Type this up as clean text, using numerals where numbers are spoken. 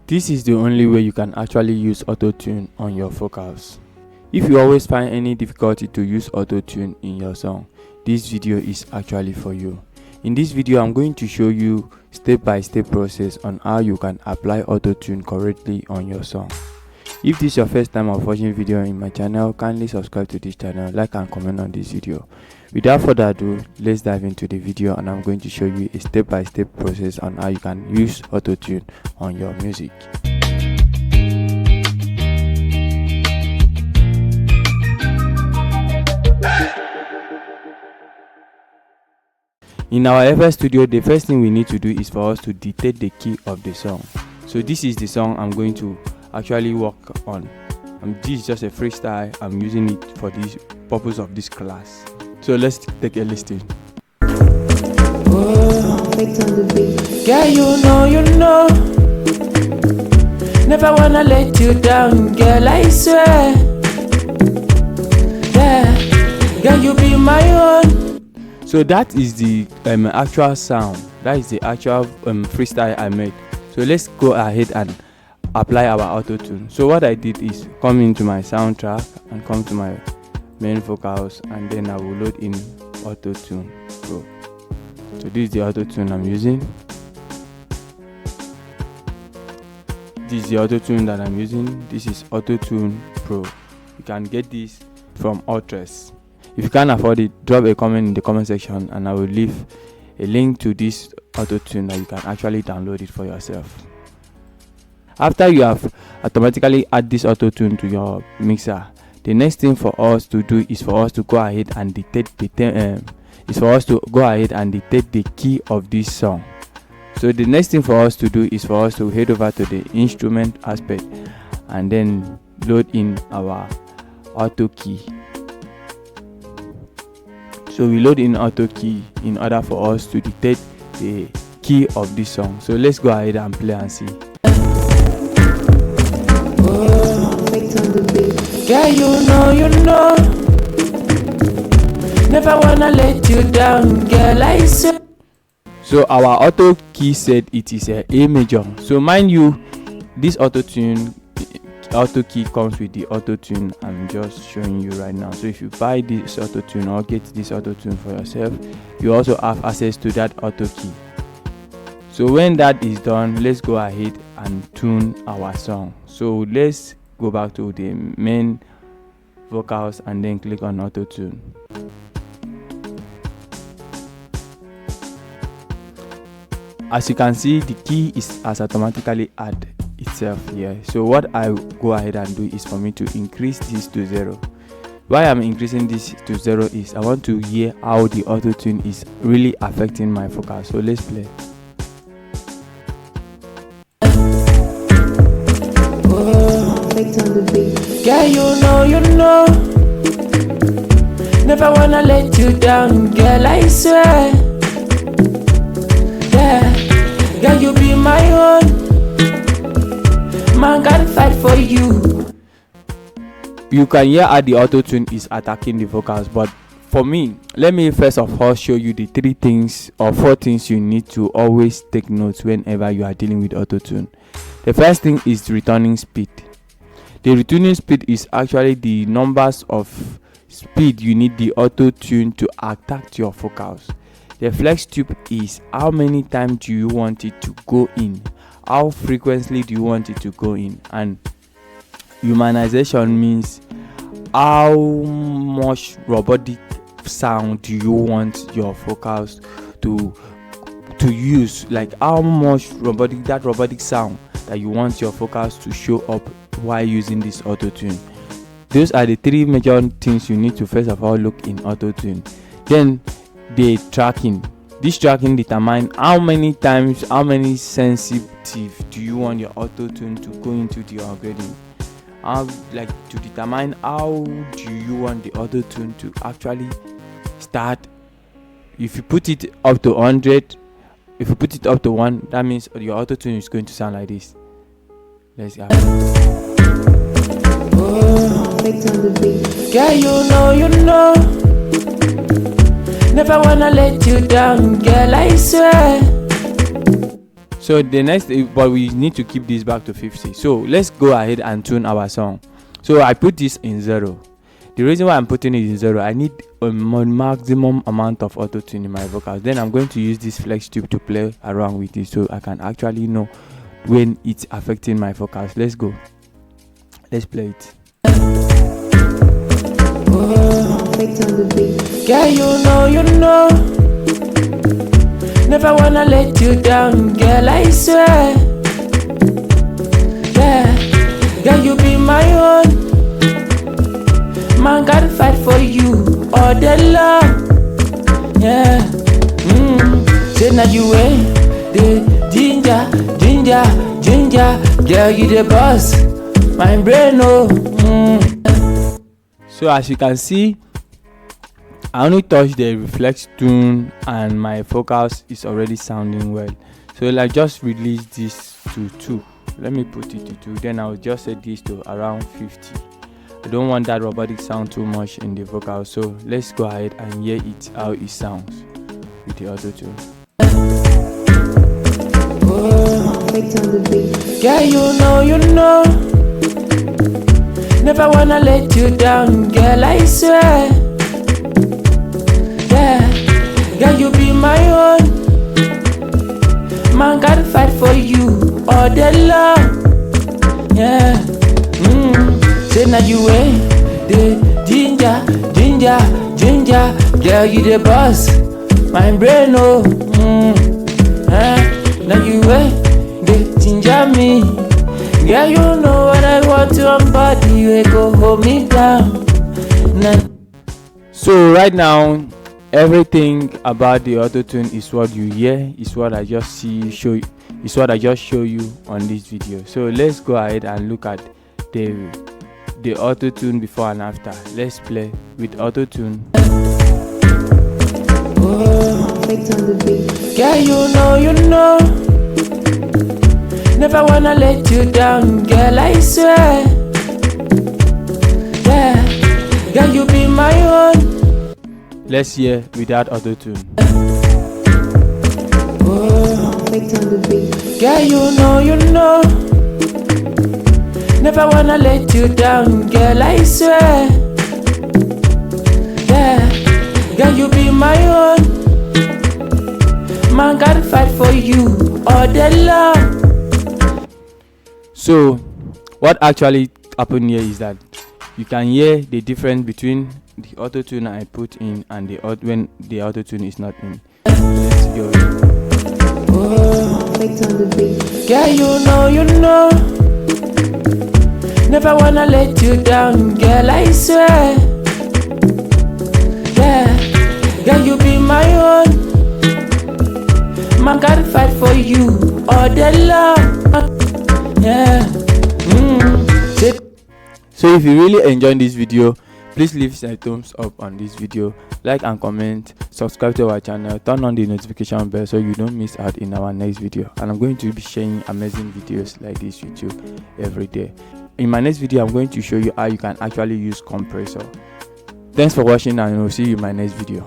This is the only way you can actually use Autotune on your vocals. If you always find any difficulty to use Autotune in your song, this video is actually for you. In this video, I'm going to show you step-by-step process on how you can apply Autotune correctly on your song. If this is your first time of watching video in my channel, kindly subscribe to this channel, like and comment on this video. Without further ado, let's dive into the video and I'm going to show you a step-by-step process on how you can use Autotune on your music. In our FL Studio, the first thing we need to do is for us to dictate the key of the song. So this is the song I'm going to actually work on. This is just a freestyle. I'm using it for the purpose of this class. So let's take a listen. Yeah, you know, never wanna let you down, girl, I swear. Yeah, you be my own. So that is the actual sound. That is the actual freestyle I made. So let's go ahead and apply our Autotune. So what I did is come into my soundtrack and come to my main vocals, and then I will load in Autotune Pro. So this is the Autotune I'm using. This is the Autotune that I'm using. This is Autotune Pro. You can get this from Autotune. If you can't afford it, drop a comment in the comment section and I will leave a link to this Autotune that you can actually download it for yourself. After you have automatically add this Autotune to your mixer, the next thing for us to do is for us to go ahead and dictate the key of this song. So the next thing for us to do is for us to head over to the instrument aspect and then load in our auto key. So we load in auto key in order for us to dictate the key of this song. So let's go ahead and play and see. Yeah, you know, never wanna let you down, girl, I swear. So our auto key said it is a A major. So mind you, this auto key comes with the Autotune I'm just showing you right now. So if you buy this Autotune or get this Autotune for yourself, you also have access to that auto key. So when that is done, let's go ahead and tune our song. So let's go back to the main vocals and then click on Autotune. As you can see, the key has automatically added itself here. So what I go ahead and do is for me to increase this to 0. Why I'm increasing this to 0 is I want to hear how the Autotune is really affecting my vocal. So let's play. Yeah, you know, never wanna let you down, girl, I swear. Yeah, you be my own. Man can fight for you. You can hear how the Autotune is attacking the vocals, but for me, let me first of all show you the 3 things or 4 things you need to always take notes whenever you are dealing with Autotune. The first thing is returning speed. The returning speed is actually the numbers of speed you need the Autotune to attack your vocals. The flex tube is how many times do you want it to go in, how frequently do you want it to go in, and humanization means how much robotic sound do you want your vocals to use, like how much robotic sound that you want your vocals to show up while using this Autotune. Those are the 3 major things you need to first of all look in Autotune. Then the tracking. This tracking determines how many times, how many sensitive do you want your Autotune to go into the upgrading. To determine how do you want the Autotune to actually start. If you put it up to 100, if you put it up to 1, that means your Autotune is going to sound like this. Let's go. Yeah, you know, never wanna let you down, girl, I swear. So the next, but we need to keep this back to 50. So let's go ahead and tune our song. So I put this in 0. The reason why I'm putting it in 0, I need a maximum amount of auto tune in my vocals. Then I'm going to use this flex tube to play around with it, so I can actually know when it's affecting my vocals. Let's go. Let's play it. Yeah, you know, never wanna let you down, girl, I swear. Yeah, you be my own. Man, gotta fight for you all day long. Yeah, say now you ain't the ginger, girl, you the boss, my brain, oh. So as you can see, I only touch the reflex tune and my vocals is already sounding well. So like just release this to 2. Let me put it to 2. Then I'll just set this to around 50. I don't want that robotic sound too much in the vocal. So let's go ahead and hear it how it sounds with the auto tune. Yeah, you know, never wanna let you down, girl, I swear. Yeah, you be my own. Man, gotta fight for you all day long. Yeah, say now you ain't the ginger, girl, you the boss, my brain, oh. Now you ain't the ginger me. Yeah, you know what I want to embody, you go hold me down. So right now, everything about the auto tune is what you hear, is what I just show you on this video. So let's go ahead and look at the auto tune before and after. Let's play with auto tune. Yeah, you know, never wanna let you down, girl, I swear. Yeah, you be my own. Let's hear without auto tune. Yeah, you know, never wanna let you down, girl, I swear. Yeah, you be my own. Man, gotta fight for you all day long. So what actually happened here is that you can hear the difference between the auto tune I put in and when the auto tune is not in. Let's go. Yeah, you know, never wanna let you down, girl, I swear. Yeah, you be my own. Man, gotta fight for you all day long. Yeah. So if you really enjoyed this video, please leave a thumbs up on this video, like and comment, subscribe to our channel, turn on the notification bell so you don't miss out in our next video. And I'm going to be sharing amazing videos like this with you every day. In my next video, I'm going to show you how you can actually use compressor. Thanks for watching, and we'll see you in my next video.